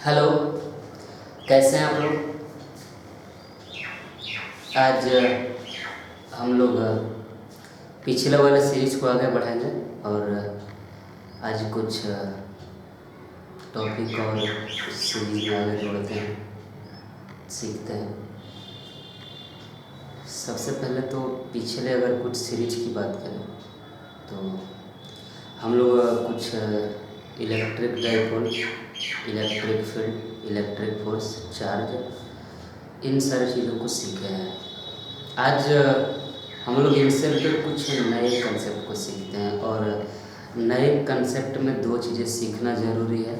Hello. कैसे हैं आप लोग? आज हम लोग पिछले वाले सीरीज को आगे बढ़ाएंगे और आज कुछ टॉपिक और सीरीज में आगे जोड़ते हैं, सीखते हैं। सबसे पहले तो पिछले अगर कुछ सीरीज की बात करें तो हम लोग कुछ electric dipole, electric field, electric force, charge, इन सारी चीज़ों को सीखे हैं। आज हम लोग इनसे रिलेटेड कुछ नए कंसेप्ट को सीखते हैं और नए कंसेप्ट में दो चीज़ें सीखना ज़रूरी है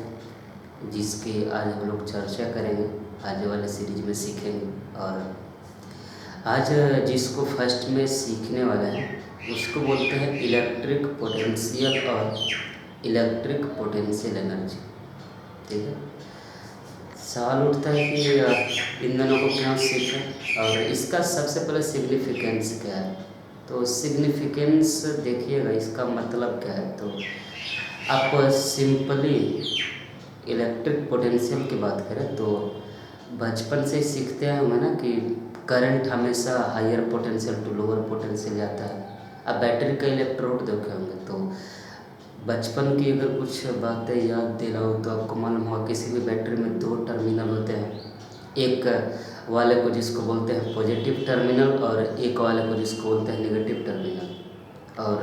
जिसकी आज हम लोग चर्चा करेंगे, आज वाले सीरीज में सीखेंगे। और आज जिसको फर्स्ट में सीखने वाला है उसको बोलते हैं इलेक्ट्रिक पोटेंशियल और इलेक्ट्रिक पोटेंशियल एनर्जी। ठीक है। सवाल उठता है कि इन दोनों को क्यों सीखें और इसका सबसे पहले सिग्निफिकेंस क्या है। तो सिग्निफिकेंस देखिएगा, इसका मतलब क्या है। तो आप सिंपली इलेक्ट्रिक पोटेंशियल की बात करें तो बचपन से सीखते हैं हमें ना कि करंट हमेशा higher potential to lower potential जाता है। अब बैटरी का इलेक्ट्रोड देखे होंगे तो बचपन की अगर कुछ बातें याद दिलाओ तो आपको मालूम होगा किसी भी बैटरी में दो टर्मिनल होते हैं, एक वाले को जिसको बोलते हैं पॉजिटिव टर्मिनल और एक वाले को जिसको बोलते हैं नेगेटिव टर्मिनल। और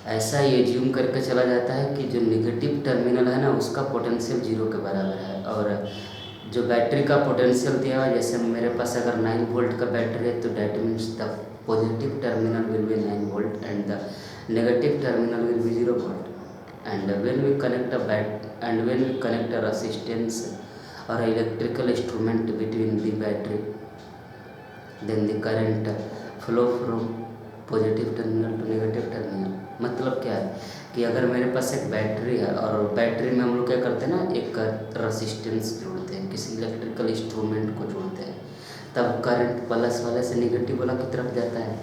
ऐसा ये एज्यूम करके चला जाता है कि जो नेगेटिव टर्मिनल है ना उसका पोटेंशियल जीरो के बराबर है और जो बैटरी का पोटेंशियल दिया हुआ, जैसे मेरे पास अगर 9 वोल्ट का बैटरी है तो that means the positive terminal will be 9 volt and the negative terminal will be 0 volt. And when we connect a resistance or electrical instrument between the battery, then the current flow from positive terminal to negative terminal. मतलब क्या है कि अगर मेरे पास एक battery है और battery में हम लोग क्या करते हैं ना, एक रेसिस्टेंस जोड़ते हैं, किसी इलेक्ट्रिकल इंस्ट्रूमेंट को जोड़ते हैं, तब करंट प्लस वाले से निगेटिव वाला की तरफ जाता है।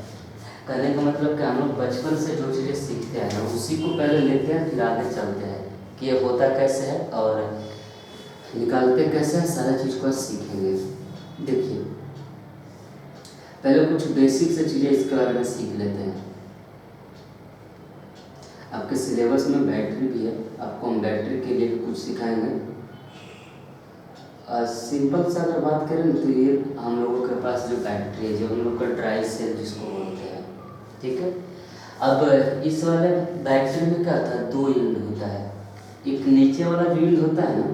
कहने का मतलब कि हम लोग बचपन से जो चीज़ें सीखते हैं ना उसी को पहले लेते हैं, फिर आगे चलते हैं कि ये होता कैसे है और निकालते कैसे हैं, सारा चीज़ को सीखेंगे। देखिए, पहले कुछ बेसिक से चीज़ें इसके बारे में सीख लेते हैं। आपके सिलेबस में बैटरी भी है, आपको हम बैटरी के लिए कुछ सिखाएंगे। सिंपल सा अगर बात करें तो ये हम लोगों के पास जो बैटरी है, जो हम लोग का ड्राई सेल जिसको बोलते हैं, ठीक है। अब इस वाले बैटरी में क्या होता है, दो यील्ड होता है। एक नीचे वाला जो यील्ड होता है ना,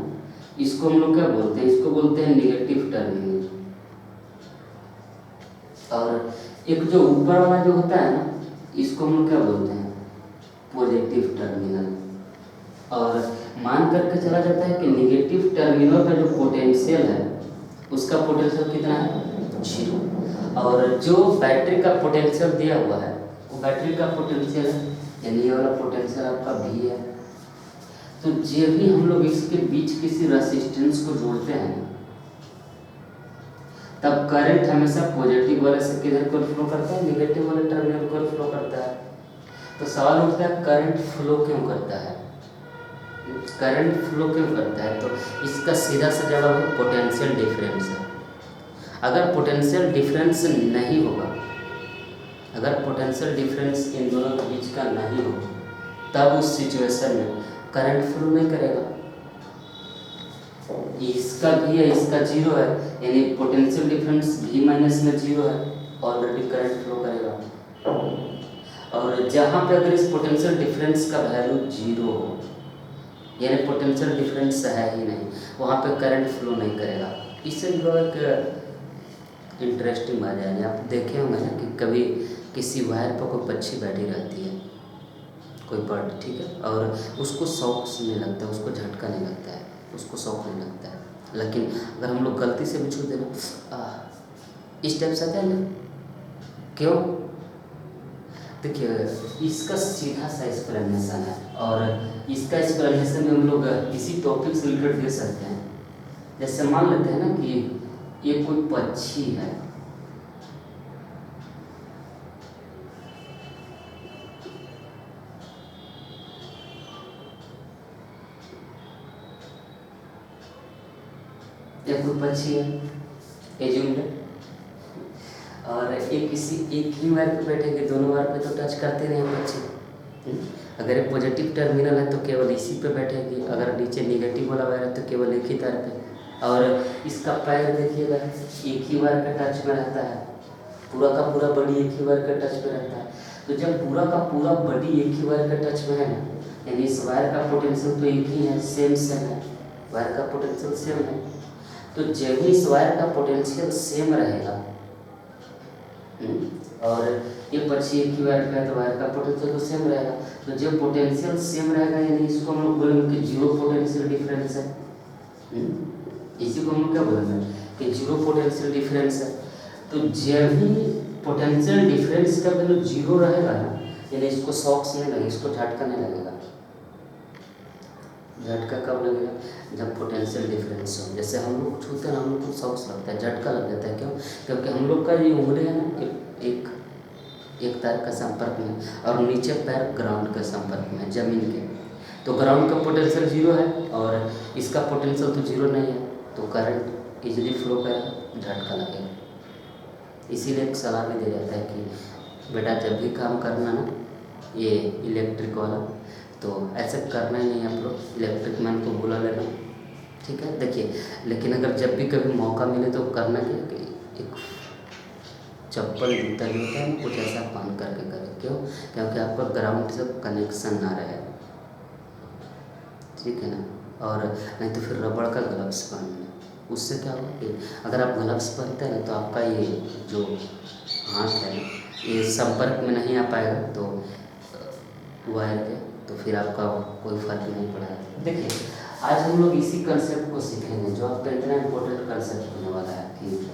इसको हम लोग क्या बोलते हैं, इसको बोलते हैं नेगेटिव टर्मिनल। और एक जो ऊपर वाला जो होता है ना, इसको हम लोग क्या बोलते हैं, पॉजिटिव टर्मिनल। और मान करके चला जाता है कि नेगेटिव टर्मिनल का जो पोटेंशियल है उसका पोटेंशियल कितना है, 0। और जो बैटरी का पोटेंशियल दिया हुआ है वो बैटरी का पोटेंशियल है, यानी ये वाला पोटेंशियल आपका भी है। तो जब भी हम लोग इसके बीच किसी रेसिस्टेंस को जोड़ते हैं तब करंट हमेशा पॉजिटिव वाले से किधर को फ्लो करता है, नेगेटिव वाले टर्मिनल को फ्लो करता है। तो सवाल उठता है करंट फ्लो क्यों करता है, करंट फ्लो क्यों करता है। तो इसका सीधा सा जवाब है पोटेंशियल डिफरेंस है। अगर पोटेंशियल डिफरेंस नहीं होगा, अगर पोटेंशियल डिफरेंस इन दोनों के बीच का नहीं हो तब उस सिचुएशन में करंट फ्लो नहीं करेगा। इसका भी है, इसका 0 है, यानी पोटेंशियल डिफरेंस भी माइनस में 0 है, ऑलरेडी करंट फ्लो करेगा। और जहाँ पे अगर इस पोटेंशियल डिफरेंस का वैल्यू 0 हो, यानी पोटेंशियल डिफरेंस है ही नहीं, वहाँ पे करंट फ्लो नहीं करेगा। इससे जो एक इंटरेस्टिंग बात है, आप देखे होंगे ना कि कभी किसी वायर पर कोई पक्षी बैठी रहती है, कोई बर्ड, ठीक है, और उसको शौक नहीं लगता है, उसको झटका नहीं लगता है, उसको शौक नहीं लगता है। लेकिन अगर हम लोग गलती से भी छू देना इस टाइप से आता है ना, क्यों? देखिए, इसका सीधा सा एक्सप्लेनेशन है और इसका एक्सप्लेनेशन में हम लोग इसी टॉपिक से रिलेटेड दे सकते हैं। जैसे मान लेते हैं ना कि ये कोई पक्षी है, या कोई पक्षी है एज्यूम दैट, और एक ही वायर पे बैठेंगे, दोनों वायर पे तो टच करते नहीं हम बच्चे। अगर एक पॉजिटिव टर्मिनल है तो केवल इसी पे बैठेगी, अगर नीचे नेगेटिव वाला वायर है तो केवल एक ही तार पे। और इसका पैर देखिएगा एक ही वायर का टच में रहता है, पूरा का पूरा बॉडी एक ही वायर का टच में रहता है। तो जब पूरा का पूरा बॉडी एक ही वायर का टच में है ना, यानी इस वायर का पोटेंशियल तो एक ही है, सेम है, वायर का पोटेंशियल सेम है। तो जब भी इस वायर का पोटेंशियल सेम रहेगा और ये पक्षी एक ही वायर का है तो वायर का पोटेंशियल तो सेम रहेगा। तो जब पोटेंशियल सेम रहेगा यानी इसको हम लोग बोलेंगे कि जीरो पोटेंशियल डिफरेंस है। इसी को हम लोग क्या बोलेंगे कि जीरो पोटेंशियल डिफरेंस है। तो जब भी पोटेंशियल डिफरेंस का वैल्यू जीरो रहेगा ना, यानी इसको शॉक्स नहीं लगेगा, इसको झटका नहीं लगेगा। झटका कब लगेगा? जब पोटेंशियल डिफरेंस हो। जैसे हम लोग छूते हैं, हम लोग को शॉक्स लगता है, झटका लग जाता है। क्यों? क्योंकि हम लोग का ये उंगली है ना एक तार का संपर्क में, और नीचे पैर ग्राउंड के संपर्क में, जमीन के। तो ग्राउंड का पोटेंशियल जीरो है और इसका पोटेंशियल तो जीरो नहीं है, तो करंट इजीली फ्लो करेगा, झटका लगेगा। इसीलिए एक सलाह भी दिया जाता है कि बेटा जब भी काम करना ना ये इलेक्ट्रिक वाला, तो ऐसे करना ही नहीं आप लोग, इलेक्ट्रिक मैन को बुला लेना, ठीक है। देखिए, लेकिन अगर जब भी कभी मौका मिले तो करना क्या कि एक चप्पल जूता जो होता है कुछ ऐसा पहन करके करें। क्यों? क्योंकि आपका ग्राउंड से कनेक्शन ना रहे, ठीक है ना। और नहीं तो फिर रबड़ का ग्लव्स पहनना, उससे क्या होगा कि अगर आप ग्लव्स पहनते हैं ना तो आपका ये जो हाथ है ये संपर्क में नहीं आ पाएगा तो वायर के, तो फिर आपका कोई फर्क नहीं पड़ेगा। देखिए, आज हम लोग इसी कंसेप्ट को सीखेंगे जो आपका इतना इम्पोर्टेंट कंसेप्ट होने वाला है कि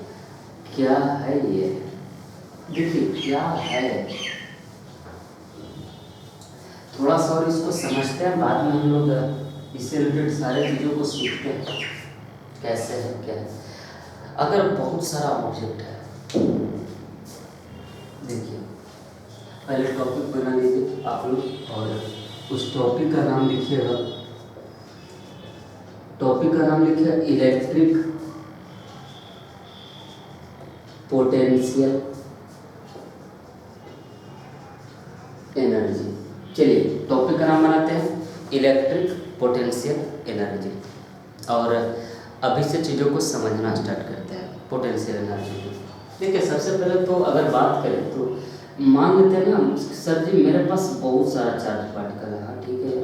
क्या है ये। देखिए क्या है, थोड़ा सा और इसको समझते हैं, बाद में हम लोग इससे रिलेटेड सारे चीज़ों को सीखते हैं कैसे है क्या है। अगर बहुत सारा ऑब्जेक्ट है, देखिए पहले टॉपिक बना लीजिए आप लोग और उस टॉपिक का नाम लिखिएगा। टॉपिक का नाम लिखिए इलेक्ट्रिक पोटेंशियल एनर्जी। चलिए टॉपिक का नाम बनाते हैं इलेक्ट्रिक पोटेंशियल एनर्जी, और अभी से चीज़ों को समझना स्टार्ट करते हैं पोटेंशियल एनर्जी को। देखिए, सबसे पहले तो अगर बात करें तो मान लेते हैं ना सर जी मेरे पास बहुत सारा चार्ज पार्टिकल है, हाँ ठीक है,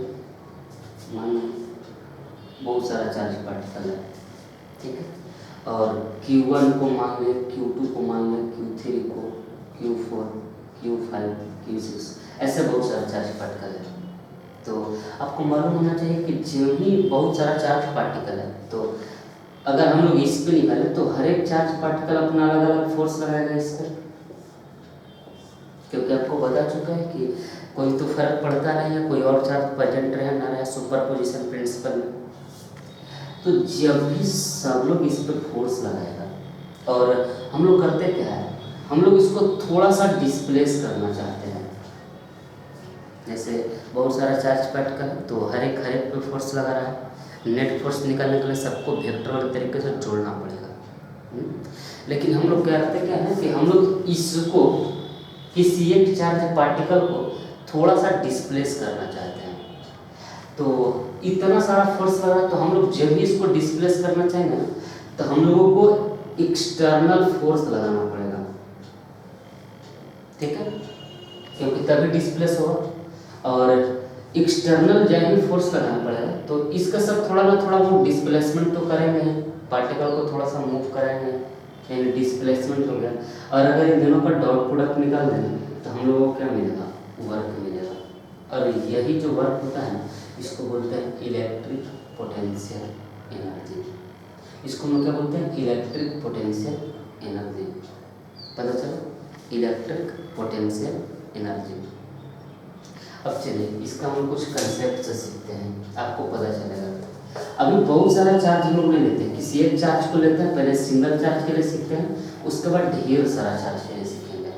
मान बहुत सारा चार्ज पार्टिकल है, ठीक है। और Q1 को मान लें, Q2 को मान लें, Q3 को, Q4, Q5, Q6, ऐसे बहुत सारा चार्ज पार्टिकल है। तो आपको मालूम होना चाहिए कि जो भी बहुत सारा चार्ज पार्टिकल है, तो अगर हम लोग इस पे निकालें तो हर एक चार्ज पार्टिकल अपना अलग अलग फोर्स लगाएगा इस पर, क्योंकि आपको बता चुका है कि कोई तो फर्क पड़ता नहीं है, कोई और चार्ज प्रेजेंट रहे ना रहे, सुपरपोजिशन प्रिंसिपल में। तो जब भी सब लोग इस पर फोर्स लगाएगा और हम लोग करते क्या है, हम लोग इसको थोड़ा सा डिस्प्लेस करना चाहते हैं। जैसे बहुत सारा चार्ज पार्टिकल है तो हर एक पे फोर्स लगा रहा है, नेट फोर्स निकालने के लिए सबको वेक्टर वाले तरीके से जोड़ना पड़ेगा। लेकिन हम लोग क्या करते क्या है कि हम लोग इसको किसी एक चार्ज पार्टिकल को थोड़ा सा डिस्प्लेस करना चाहते हैं। तो इतना सारा फोर्स लगा तो हम लोग जब भी इसको डिस्प्लेस करना चाहेंगे ना तो हम लोगों को एक्सटर्नल फोर्स लगाना पड़ेगा, ठीक है, क्योंकि तभी डिस्प्लेस होगा। और एक्सटर्नल जब भी फोर्स लगाना पड़ेगा तो इसका सब थोड़ा ना थोड़ा वो डिस्प्लेसमेंट तो करेंगे, पार्टिकल को थोड़ा सा मूव करेंगे, यानी डिस्प्लेसमेंट हो गया। और अगर इन दोनों का डॉट प्रोडक्ट निकाल दें तो हम लोगों को क्या मिलेगा? वर्क मिलेगा। और यही जो वर्क होता है इसको बोलते हैं इलेक्ट्रिक पोटेंशियल एनर्जी। इसको हम क्या बोलते हैं? Electric potential energy. पता चला? Electric potential energy. अब चलिए इसका हम कुछ कंसेप्ट से सीखते हैं, आपको पता चलेगा। अभी बहुत सारा चार्ज हम लोग नहीं लेते हैं, किसी एक चार्ज को लेते हैं, पहले सिंगल चार्ज के लिए सीखते हैं, उसके बाद ढेर सारा चार्ज के लिए सीखेंगे,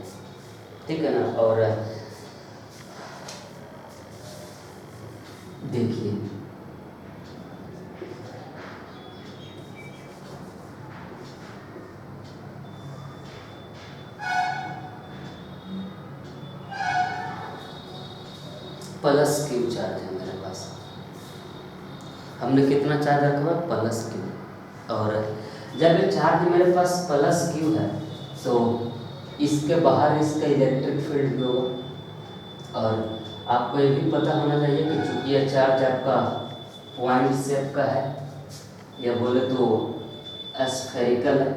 ठीक है ना। और देखिए प्लस क्यू चार्ज है मेरे पास। हमने कितना चार्ज रखा हुआ? Plus Q. और जब ये चार्ज मेरे पास प्लस क्यू है तो इसके बाहर इसका इलेक्ट्रिक फील्ड भी होगा। और आपको ये भी पता होना चाहिए कि चूँकि यह चार्ज आपका पॉइंट शेप का है, या बोले तो स्फेरिकल है,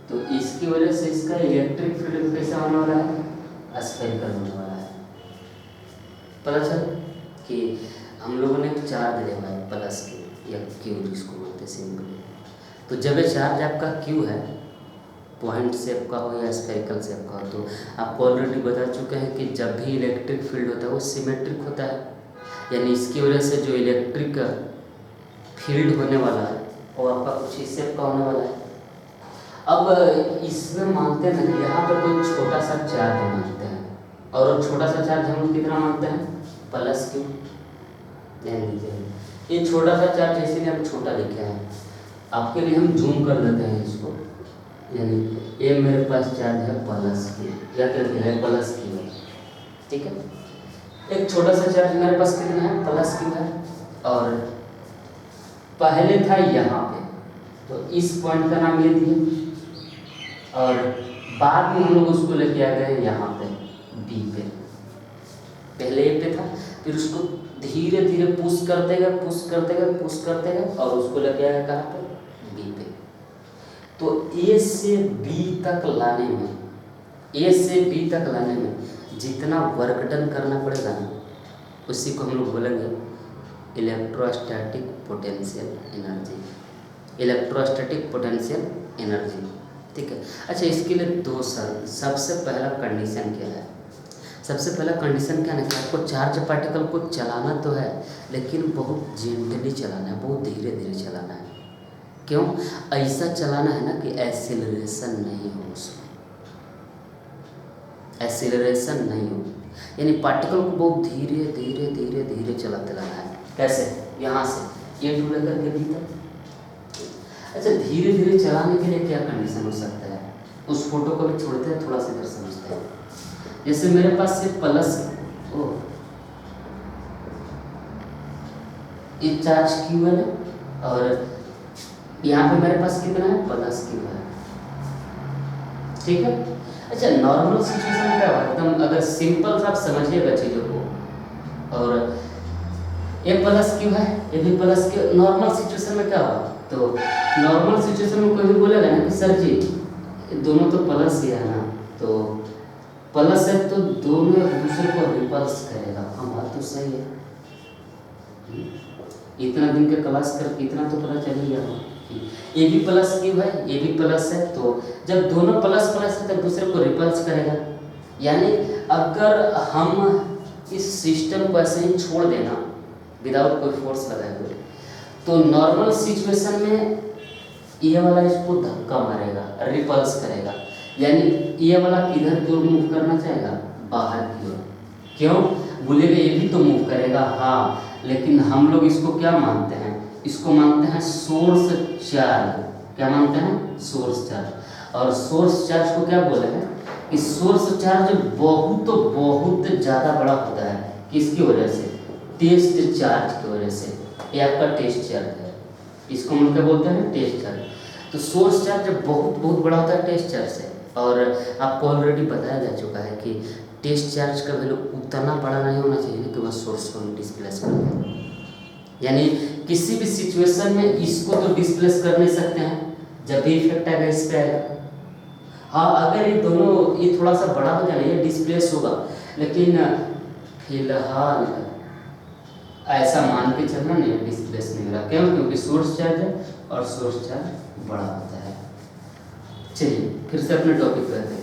तो इसकी वजह से इसका इलेक्ट्रिक फील्ड कैसा होने वाला है? स्फेरिकल होने वाला है। पता चल कि हम लोगों ने एक चार्ज लिया है प्लस क्यू या क्यू जिसको बोलते हैं सिंपली। तो जब ये चार्ज आपका क्यू है, पॉइंट शेप का हो या स्फेरिकल शेप का हो, तो आपको ऑलरेडी बता चुके हैं कि जब भी इलेक्ट्रिक फील्ड होता है वो सिमेट्रिक होता है, यानी इसकी वजह से जो इलेक्ट्रिक फील्ड होने वाला है वो आपका कुछ इस शेप का होने वाला है। अब इसमें मानते हैं ना, यहाँ पर कोई छोटा सा चार्ज मानते हैं, और वो छोटा सा चार्ज हम लोग कितना मानते हैं? Plus Q. ध्यान दीजिए, ये छोटा सा चार्ज इसीलिए हम छोटा लिखे हैं। आपके लिए हम जूम कर देते हैं इसको, यानी ये मेरे पास चार्ज है प्लस क्यू, या कहते हैं प्लस क्यू है, ठीक है। एक छोटा सा चार्ज मेरे पास कितना है? प्लस क्यू है। और पहले था यहाँ पे, तो इस पॉइंट का नाम ये दिए, और बाद में हम लोग उसको लेके आ गए यहाँ पे बी पे। पहले ए पे था, फिर उसको धीरे धीरे पुश करते गए और उसको लेके आया कहाँ पे? बी पे। तो ए से बी तक लाने में जितना वर्क डन करना पड़ेगा ना, उसी को हम लोग बोलेंगे इलेक्ट्रोस्टैटिक पोटेंशियल एनर्जी। ठीक है। अच्छा, इसके लिए दो सबसे पहला कंडीशन क्या है? सबसे पहला कंडीशन क्या है कि आपको चार्ज पार्टिकल को चलाना तो है, लेकिन बहुत जेंटली चलाना है, बहुत धीरे धीरे चलाना है। क्यों? ऐसा चलाना है ना कि एक्सीलरेशन नहीं हो उसमें, यानी पार्टिकल को बहुत धीरे धीरे धीरे धीरे चलाते रहना है। कैसे? यहाँ से ये टू लेकर के बी तक। अच्छा, धीरे धीरे चलाने के लिए क्या कंडीशन हो सकता है? उस फोटो को भी छोड़ते हैं, थोड़ा सा इधर समझते हैं। जैसे मेरे पास से प्लस ये चार्ज क्यू है ना, और यहाँ पे मेरे पास कितना है? प्लस क्यू है, ठीक है। अच्छा, नॉर्मल सिचुएशन में क्या हुआ? एकदम अगर सिंपल सा आप समझिएगा चीज़ों को, और ये प्लस क्यू है, ये भी प्लस क्यू। नॉर्मल सिचुएशन में क्या हुआ? तो नॉर्मल सिचुएशन में कोई भी बोलेगा ना कि सर जी दोनों तो प्लस ही है ना, तो प्लस है तो दोनों एक दूसरे को रिपल्स करेगा। हाँ, बात तो सही है। इतना दिन के क्लास कर इतना तो पता चल ही गया, ये भी प्लस क्यू है, ये भी प्लस है, तो जब दोनों प्लस प्लस है तो दूसरे को रिपल्स करेगा। यानी अगर हम इस सिस्टम को ऐसे ही छोड़ देना विदाउट कोई फोर्स लगाए हुए, तो नॉर्मल सिचुएशन में ये वाला इसको धक्का मारेगा, रिपल्स करेगा, यानी ये वाला किधर की ओर मूव करना चाहेगा? बाहर की ओर। क्यों? बोलेगा ये भी तो मूव करेगा, हाँ, लेकिन हम लोग इसको क्या मानते हैं? इसको मानते हैं सोर्स चार्ज। क्या मानते हैं? Source charge. और सोर्स चार्ज को क्या बोले हैं कि सोर्स चार्ज बहुत ज़्यादा बड़ा होता है। किसकी वजह से? टेस्ट चार्ज की वजह से। ये आपका टेस्ट चार्ज है, इसको हम क्या बोलते हैं? Test charge. तो सोर्स चार्ज बहुत बड़ा होता है टेस्ट चार्ज से, और आपको ऑलरेडी बताया जा चुका है कि टेस्ट चार्ज का वैल्यू उतना बड़ा नहीं होना चाहिए कि वह सोर्स को डिस्प्लेस कर दे। यानी किसी भी सिचुएशन में इसको तो डिस्प्लेस कर नहीं सकते हैं, जब भी इफेक्ट आएगा इस पे आएगा। हाँ, अगर ये दोनों ये थोड़ा सा बड़ा हो जाए ये डिस्प्लेस होगा, लेकिन फिलहाल ऐसा मान के चलना नहीं, डिस्प्लेस नहीं हो रहा। क्यों? क्योंकि सोर्स चार्ज है और सोर्स चार्ज बड़ा होता है। चलिए फिर से अपने टॉपिक पे आते हैं।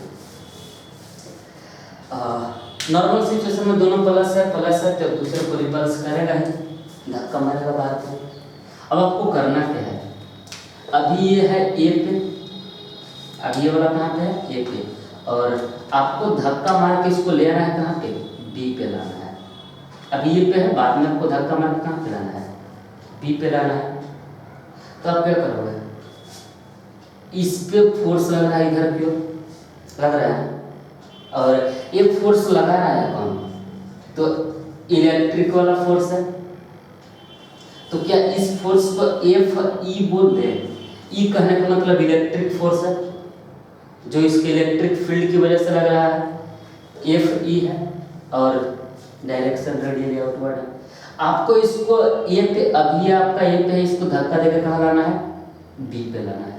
नॉर्मल सिचुएशन में दोनों प्लस है तो दूसरे को रिपल्स करेगा ही, धक्का मारेगा बाहर को। अब आपको करना क्या है? अभी ये है ए पे, अब ये वाला कहाँ पे है? ए पे, और आपको धक्का मार के इसको ले आना है कहाँ पे? बी पे लाना है। अभी ये पे है, बाद में आपको धक्का मार के कहाँ पे लाना है? बी पे लाना है। तो आप क्या करोगे? इस पे फोर्स लग रहा है, इधर की ओर लग रहा है, और ये फोर्स लगा रहा है कौन? तो इलेक्ट्रिक वाला फोर्स है, तो क्या इस फोर्स को एफ ई बोल दें? ई कहने का मतलब इलेक्ट्रिक फोर्स है जो इसके इलेक्ट्रिक फील्ड की वजह से लग रहा है, एफ ई है, और डायरेक्शन रेडियली आउटवर्ड है। आपको इसको ए पे, अभी आपका ए पे है, इसको धक्का देकर कहाँ लाना है? बी पे लाना है।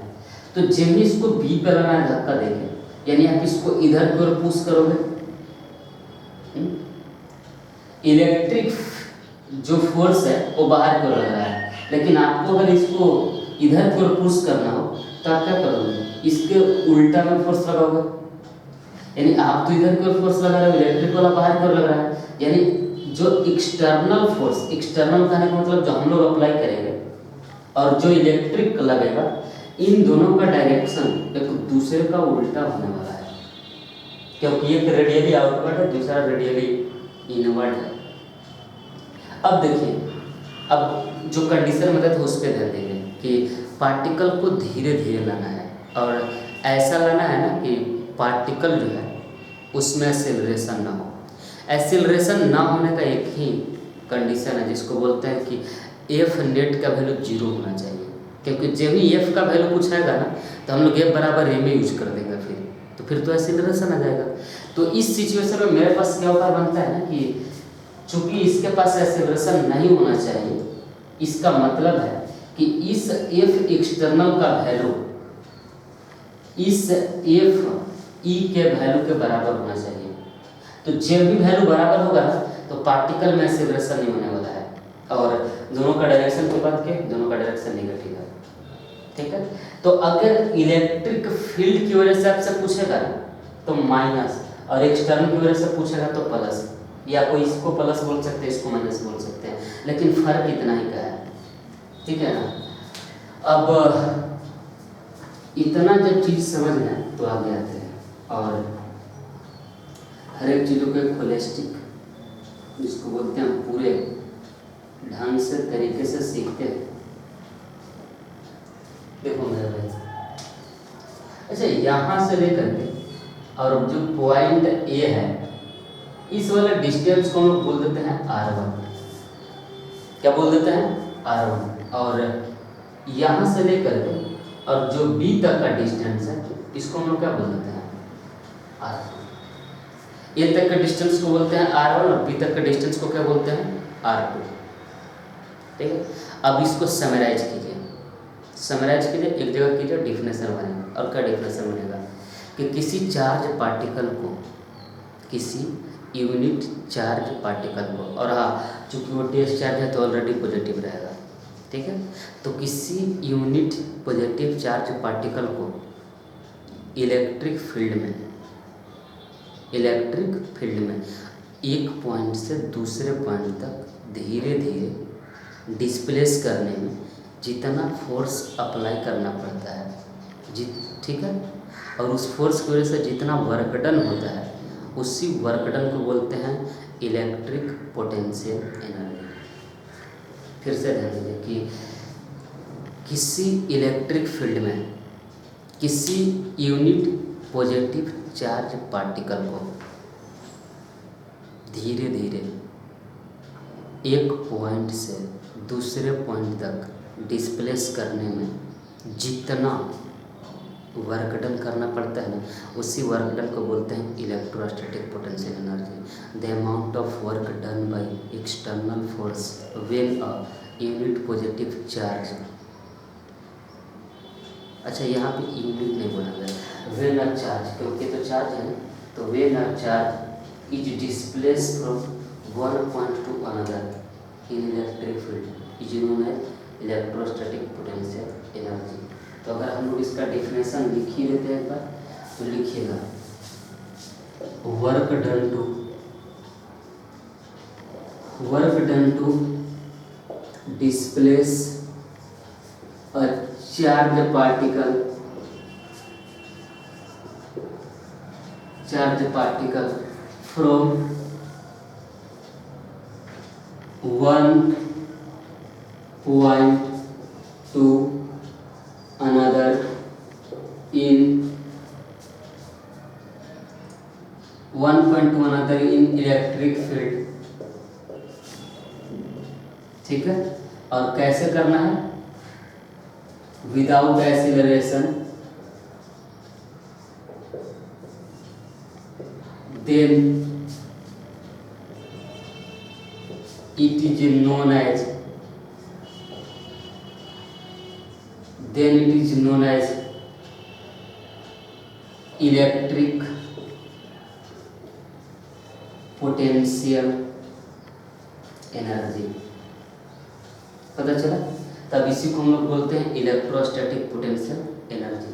तो जब भी इसको बी पे लाना है धक्का देके, यानी आप इसको इधर की ओर पुश करोगे, इलेक्ट्रिक जो फोर्स है वो बाहर की ओर लग रहा है, लेकिन आपको अगर इसको इधर की ओर पुश करना हो तो आप क्या करोगे? इसके उल्टा में फोर्स लगाओगे, यानी आप तो इधर की ओर फोर्स लगा रहे हो, इलेक्ट्रिक वाला बाहर की ओर लग रहा है। यानी जो एक्सटर्नल फोर्स, एक्सटर्नल कहने का मतलब जो हम लोग अप्लाई करेंगे और जो इलेक्ट्रिक लगेगा, इन दोनों का डायरेक्शन एक दूसरे का उल्टा होने वाला है, क्योंकि एक रेडियली आउटवर्ड है, दूसरा रेडियली इनवर्ड है। अब देखिए, अब जो कंडीशन बताए थे उस पर ध्यान देंगे कि पार्टिकल को धीरे धीरे लाना है, और ऐसा लाना है ना कि पार्टिकल जो है उसमें एक्सेलरेशन ना हो। एक्सेलरेशन ना होने का एक ही कंडीशन है जिसको बोलते हैं कि एफ नेट का वैल्यू 0 होना चाहिए, क्योंकि जब भी एफ का वैल्यू कुछ आएगा ना तो हम लोग एफ बराबर ए में यूज कर देंगे, फिर तो एक्सेलरेशन आ जाएगा। तो इस सिचुएशन में मेरे पास क्या उपाय बनता है ना कि चूंकि इसके पास एक्सेलरेशन नहीं होना चाहिए, इसका मतलब है कि इस एफ एक्सटर्नल का वैल्यू इस एफ ई के वैल्यू के बराबर होना चाहिए। तो जब भी वैल्यू बराबर होगा ना तो पार्टिकल में एक्सेलरेशन नहीं होने वाला है, और दोनों का डायरेक्शन की बात करें, दोनों का डायरेक्शन नेगेटिव है, ठीक है। तो अगर इलेक्ट्रिक फील्ड की वजह से आपसे पूछेगा ना तो माइनस, और एक्सटर्नल की वजह से पूछेगा तो प्लस, या कोई इसको प्लस बोल सकते हैं, इसको माइनस बोल सकते हैं, लेकिन फर्क इतना ही का है, ठीक है ना। अब इतना जब चीज़ समझ लें तो आगे आते हैं, और हर एक चीज़ों को एक होलिस्टिक, जिसको बोलते हैं पूरे ढंग से तरीके से सीखते हैं। देखो मेरे भाई, अच्छा यहाँ से लेकर के और जो पॉइंट ए है, इस वाले डिस्टेंस को हम लोग बोल देते हैं R1। क्या बोल देते हैं? R1। और यहाँ से लेकर के और जो B तक का डिस्टेंस है, इसको हम लोग क्या बोल देते हैं? R2। ए तक के डिस्टेंस को बोलते हैं R1 और B तक के डिस्टेंस को क्या बोलते हैं? R2। ठीक है। अब इसको समराइज कीजिए, समराइज कीजिए, एक जगह कीजिए, डेफिनेशन बनेगा। और क्या डेफिनेशन बनेगा कि किसी चार्ज पार्टिकल को, किसी यूनिट चार्ज पार्टिकल को, और हाँ चूँकि वो डिस्चार्ज है तो ऑलरेडी पॉजिटिव रहेगा, ठीक है। तो किसी यूनिट पॉजिटिव चार्ज पार्टिकल को इलेक्ट्रिक फील्ड में एक पॉइंट से दूसरे पॉइंट तक धीरे धीरे डिस्प्लेस करने में जितना फोर्स अप्लाई करना पड़ता है, ठीक है, और उस फोर्स की वजह से जितना वर्क डन होता है, उसी वर्क डन को बोलते हैं इलेक्ट्रिक पोटेंशियल एनर्जी। फिर से ध्यान दीजिए कि किसी इलेक्ट्रिक फील्ड में किसी यूनिट पॉजिटिव चार्ज पार्टिकल को धीरे धीरे एक पॉइंट से दूसरे पॉइंट तक डिस्प्लेस करने में जितना वर्क डन करना पड़ता है ना, उसी वर्क डन को बोलते हैं electrostatic potential energy. The amount of work done by external force when a unit positive charge. अच्छा, यहाँ पे यूनिट नहीं बोला गया, व्हेन अ चार्ज, क्योंकि तो चार्ज है ना, तो when a charge is displace from one point to another in electric field is known as electrostatic potential energy. तो अगर हम लोग इसका डेफिनेशन लिख ही लेते हैं एक बार, तो लिखिएगा work done to displace a charge particle from one point to another in one point to another in electric field ठीक है। और कैसे करना है, without acceleration, then it is known as electric potential energy. पता चला? तब इसी को हम लोग बोलते हैं इलेक्ट्रोस्टैटिक पोटेंशियल एनर्जी।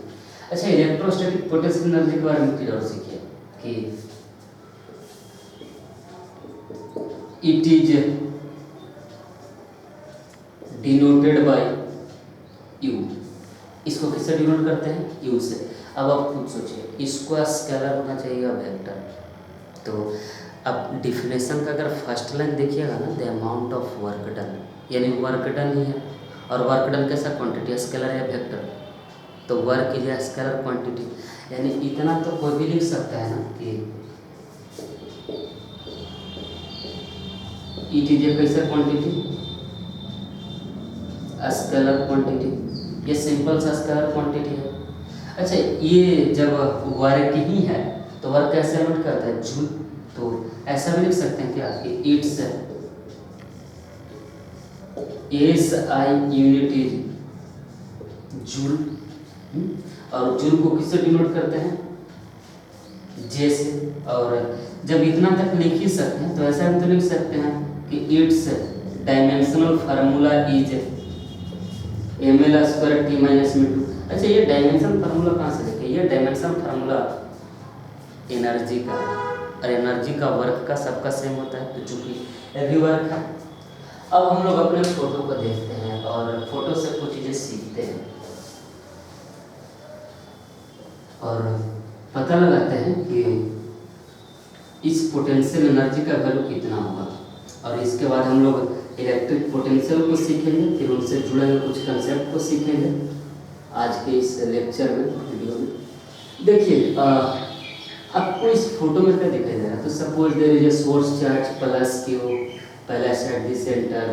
अच्छा, इलेक्ट्रोस्टैटिक पोटेंशियल एनर्जी के बारे में क्लियर और सीखिए कि it is denoted by U. इसको किससे डिनोट करते हैं? यू से। अब आप खुद सोचिए, इसको स्केलर होना चाहिए वेक्टर। तो अब डिफिनेशन का अगर फर्स्ट लाइन देखिएगा ना, the amount of work done, यानी वर्क डन ही है। और वर्क डन कैसा क्वांटिटी, स्केलर या वेक्टर? तो work is a scalar quantity, यानी इतना तो कोई भी लिख सकता है ना कि इट इज ए कैसा क्वांटिटी, स्केलर क्वांटिटी। ये सिंपल सा स्केलर क्वांटिटी है। अच्छा, ये जब वर्क ही है तो वर्क कैसे यूनिट करता है? जूल। तो ऐसा भी लिख सकते हैं क्या कि it's SI unit is joule. और जूल को किससे डिनोट करते हैं? जे से। और जब इतना तक लिख ही सकते हैं तो ऐसा भी तो लिख सकते हैं कि it's dimensional formula is ml²T-2। अच्छा, ये डायमेंशन फार्मूला कहाँ से लिखे? ये डायमेंशन फार्मूला एनर्जी का, और एनर्जी का वर्क का सबका सेम होता है, तो चूंकि ये भी वर्क है। अब हम लोग अपने फोटो को देखते हैं और फोटो से कुछ चीज़ें सीखते हैं और पता लगाते हैं कि इस पोटेंशियल एनर्जी का वैल्यू कितना होगा। और इसके बाद हम लोग इलेक्ट्रिक पोटेंशियल को सीखेंगे, फिर उनसे जुड़े हुए कुछ कंसेप्ट को सीखेंगे आज के इस लेक्चर में, वीडियो में। देखिए, आपको इस फोटो में क्या दिखाई दे रहा है? तो suppose there is a source charge plus Q, पहले सेट द सेंटर,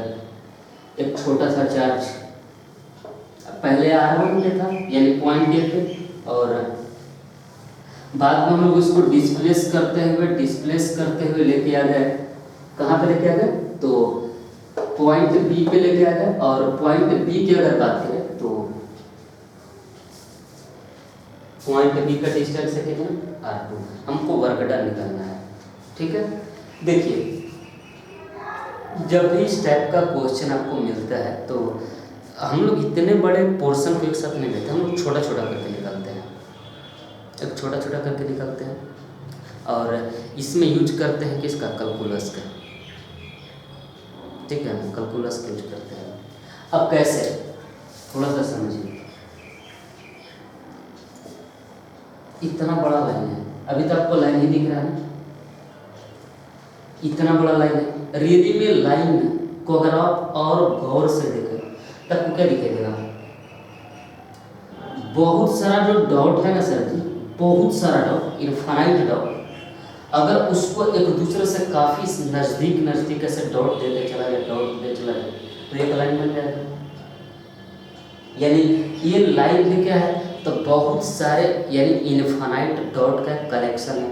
एक छोटा सा चार्ज पहले R1 पे था, यानी पॉइंट ए पे, और बाद में हम लोग इसको डिस्प्लेस करते हुए लेके आ गए। कहाँ पे लेके आ गए? तो पॉइंट बी पे लेके आ गए। और पॉइंट बी की अगर बात करें तो पॉइंट बी का डिस्टेंस है कितना? R2। हमको वर्क डन निकालना है, ठीक है। देखिए, जब भी इस टाइप का क्वेश्चन आपको मिलता है तो हम लोग इतने बड़े पोर्शन को एक साथ नहीं लेते, हम लोग छोटा छोटा करके निकालते हैं, एक छोटा छोटा करके निकालते हैं। और इसमें यूज करते हैं किसका? कैलकुलस का, ठीक है, कैलकुलस का यूज करते हैं। अब कैसे, थोड़ा सा समझिए। इतना बड़ा लाइन है, अभी तक आपको लाइन ही दिख रहा है, इतना बड़ा लाइन है। रियली में लाइन को अगर आप और गौर से देखें तब को क्या दिखाई देगा? बहुत सारा जो डॉट है ना सर जी, बहुत सारा डॉट, इनफाइनाइट डॉट, अगर उसको एक दूसरे से काफी नजदीक ऐसे डॉट देते चला जाए, तो एक लाइन बन जाएगा। यानी ये लाइन में क्या है? तो बहुत सारे, यानी इनफाइनाइट डॉट का कलेक्शन है।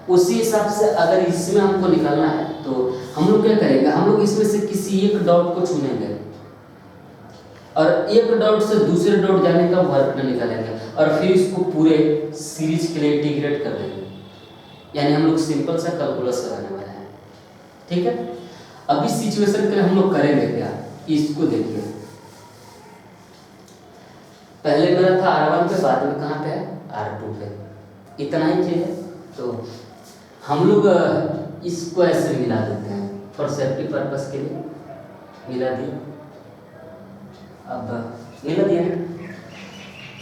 उसी हिसाब से अगर इसमें हमको निकालना है तो हम लोग क्या करेंगे? हम लोग इसमें से किसी एक डॉट को चुनेंगे और एक डॉट से दूसरे डॉट जाने का वर्क निकालेंगे और फिर इसको पूरे सीरीज के लिए इंटीग्रेट कर देंगे। यानी हम लोग सिंपल सा कैलकुलस लगाने वाले हैं, ठीक है। अब इस सिचुएशन के लिए हम लोग करेंगे क्या? इसको देखिए, पहले मेरा था R1 पे, बाद में कहाँ पे है? R2 पे। इतना ही चीज है, तो हम लोग इसको ऐसे मिला देते हैं फॉर सेफ्टी पर्पस के लिए, मिला दिया। अब मिला दिया,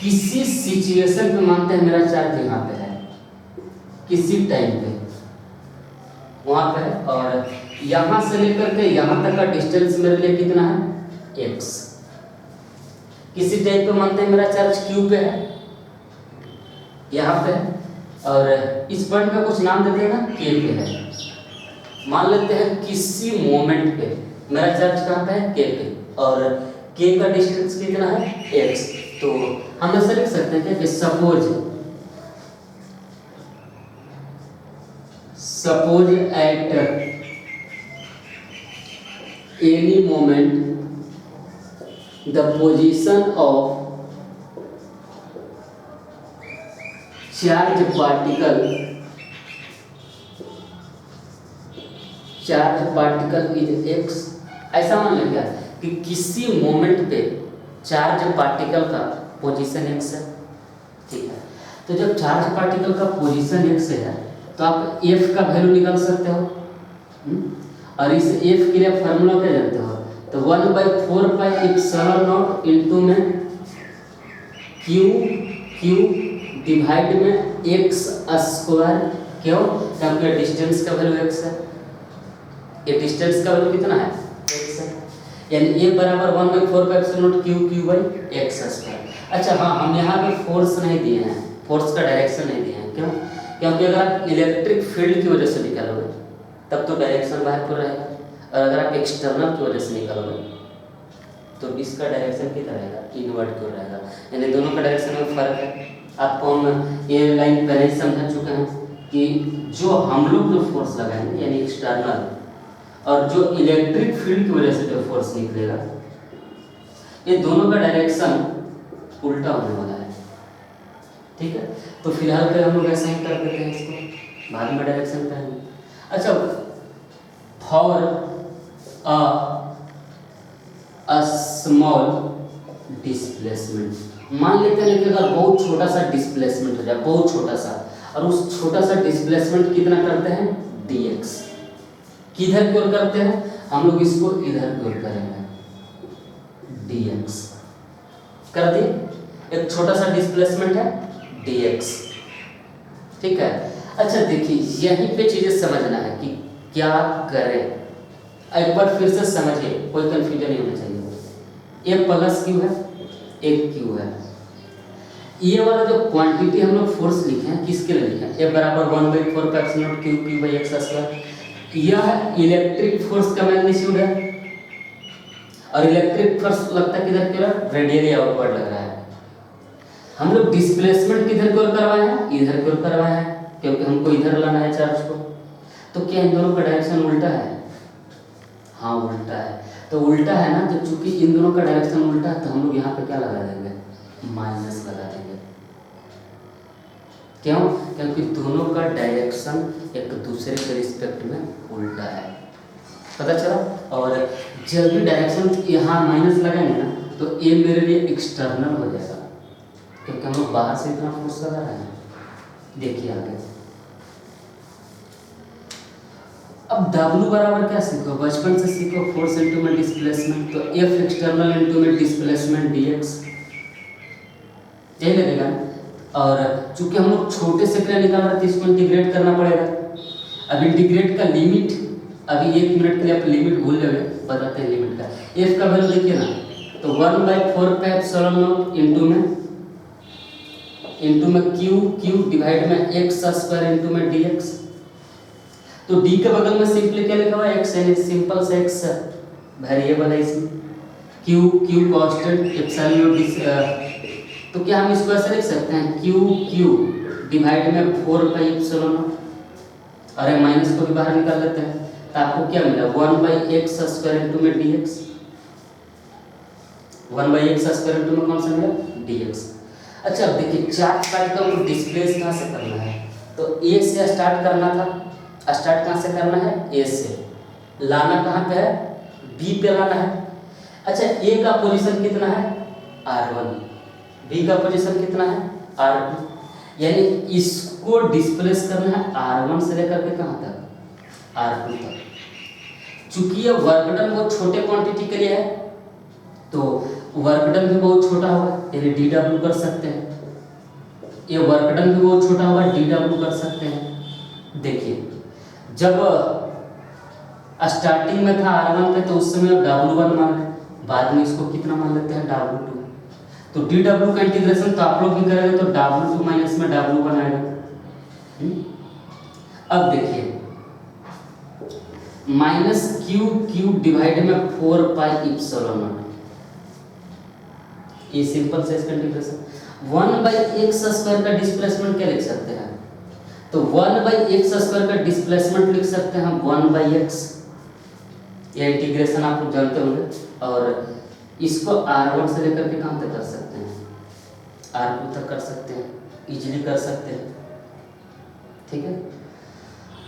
किसी सिचुएशन पे मानते हैं मेरा चार्ज यहाँ पे है, किसी टाइम पे वहाँ पे है, और यहाँ से लेकर के यहाँ तक का डिस्टेंस मेरे लिए कितना है? x। किसी टाइम पे मानते हैं मेरा चार्ज q पे है, यहाँ पे, और इस पॉइंट का कुछ नाम देते हैं ना, k पे है। मान लेते हैं किसी मोमेंट पे मेरा चार्ज कहाँ पे है, के पे, और के का डिस्टेंस कितना है, x। तो हम ऐसा लिख सकते हैं कि suppose at any moment the position of charge particle is x। ऐसा मान लिया गया कि किसी मोमेंट पे चार्ज पार्टिकल का पोजीशन x है, ठीक है। तो जब चार्ज पार्टिकल का पोजीशन x है तो आप f का वैल्यू निकाल सकते हो। और इस f के लिए फार्मूला क्या जानते हो, तो 1/4πε0 इंटू में q डिवाइड में x स्क्वायर। क्यों, क्योंकि डिस्टेंस का वैल्यू x है, ये डिस्टेंस का वैल्यू कितना है, x है, यानी a बराबर 1/4πε0 q/x स्क्वायर। अच्छा हाँ, हम यहाँ पे फोर्स नहीं दिए हैं, फोर्स का डायरेक्शन नहीं दिए हैं। क्यों, क्योंकि अगर आप इलेक्ट्रिक फील्ड की वजह से निकालोगे तब तो डायरेक्शन बाहर को रहेगा, और अगर आप एक्सटर्नल की वजह से निकालोगे तो इसका डायरेक्शन कितना रहेगा, इनवर्ट की ओर रहेगा, यानी दोनों का डायरेक्शन में फर्क है। आपको हम ये लाइन पहले ही समझा चुके हैं कि जो हम लोग जो फोर्स लगाएंगे यानी एक्सटर्नल, और जो इलेक्ट्रिक फील्ड की वजह से जो फोर्स निकलेगा, ये दोनों का डायरेक्शन उल्टा होने वाला है, ठीक है। तो फिलहाल पे हम लोग ऐसा ही कर देते हैं, इसको बाद में डायरेक्शन करेंगे। अच्छा, फॉर अ स्मॉल डिस्प्लेसमेंट, मान लेते हैं कि अगर बहुत छोटा सा डिस्प्लेसमेंट हो जाए, बहुत छोटा सा, और उस छोटा सा डिस्प्लेसमेंट कितना करते हैं, dx। किधर की ओर करते हैं, हम लोग इसको इधर की ओर करेंगे, dx कर दिए। एक छोटा सा डिस्प्लेसमेंट है dx, ठीक है। अच्छा देखिए, यहीं पे चीजें समझना है कि क्या करें। एक बार फिर से समझिए, कोई कंफ्यूजन नहीं होना चाहिए। एक प्लस क्यू है, एक क्यू है। ये वाला जो क्वांटिटी हम लोग फोर्स लिखे हैं, किसके लिए लिखे हैं, ए बराबर 1/4πε0 q/x²। यह इलेक्ट्रिक फोर्स का मैग्नीट्यूड है, और इलेक्ट्रिक फोर्स लगता है किधर की ओर, रेडियली आउटवर्ड लग रहा है। हम लोग डिस्प्लेसमेंट किधर की ओर करवाए हैं, इधर की ओर करवाए हैं, क्योंकि हमको इधर लाना है चार्ज को। तो क्या इन दोनों का डायरेक्शन उल्टा है, हाँ उल्टा है। तो उल्टा है ना, तो चूंकि इन दोनों का डायरेक्शन उल्टा है तो हम लोग यहाँ पे क्या लगा देंगे, माइनस लगा देंगे। क्यों, क्योंकि दोनों का डायरेक्शन एक दूसरे के रिस्पेक्ट में उल्टा है, पता चला। और जब भी डायरेक्शन यहाँ माइनस लगाएंगे ना, तो ये मेरे लिए एक्सटर्नल हो जाएगा, क्योंकि हम लोग बाहर से इतना फोर्स लगा रहे हैं। देखिए आगे, अब W बराबर क्या सीखो, बचपन से सीखो, फोर्स इंटू में डिस्प्लेसमेंट, तो F एक्सटर्नल इंटू में डिस्प्लेसमेंट dx, यही लगेगा। और चूंकि हम लोग छोटे से क्या निकाल रहे थे, इसको इंटीग्रेट करना पड़ेगा। अब इंटीग्रेट का लिमिट, अभी 1 मिनट के लिए आप लिमिट भूल जाओगे, बताते हैं लिमिट का। F का वैल्यू देखिए ना, तो 1/4πε0 इंटू में q डिवाइड में x² इंटू में dx। तो d के बगल में सिंपली क्या लिखा हुआ है, x, यानी सिंपल से x वेरिएबल है इसमें, q कांस्टेंट, एप्सिलॉन। तो क्या हम इसको ऐसे लिख सकते हैं, q डिवाइड में 4πε0, अरे माइनस को भी बाहर निकाल लेते हैं, तो आपको क्या मिला, 1/x² इंटू में dx। 1/x² इंटू में कौन सा मिला, dx। अच्छा अब देखिए, चार्ज पार्टिकल को डिस्प्लेस कहाँ से करना है, तो A से स्टार्ट करना था। स्टार्ट कहाँ से करना है, A से, लाना कहाँ पे है, B पे लाना है। अच्छा, A का पोजीशन कितना है, R1, B का पोजीशन कितना है, R2, यानी इसको डिस्प्लेस करना है R1 से लेकर के कहाँ तक, R2 तक। चूंकि ये वर्क डन बहुत छोटे क्वांटिटी के लिए है, तो वर्क डन भी बहुत छोटा होगा, यानी dW कर सकते हैं। ये वर्क डन भी बहुत छोटा होगा, dW कर सकते हैं। देखिए, जब स्टार्टिंग में था R1 पे, तो उस समय W1 मान रहे, बाद में इसको कितना मान लेते हैं, W2। तो dW का इंटीग्रेशन तो आप लोग भी करेंगे, तो W2 माइनस में W1 आएगा। अब देखिए, माइनस क्यू क्यूब डिवाइड में 4 पाई इप्सिलॉन नॉट। ये सिंपल से इसका इंटीग्रेशन 1/x स्क्वायर का डिस्प्लेसमेंट क्या लिख सकते हैं? तो 1/x स्क्वायर का डिस्प्लेसमेंट लिख सकते हैं 1/x। ये इंटीग्रेशन आप लोग जानते होंगे। और इसको r1 से लेकर के कहाँ तक कर सकते हैं? r2 तक कर सकते हैं, इजीली कर सकते हैं। ठीक है,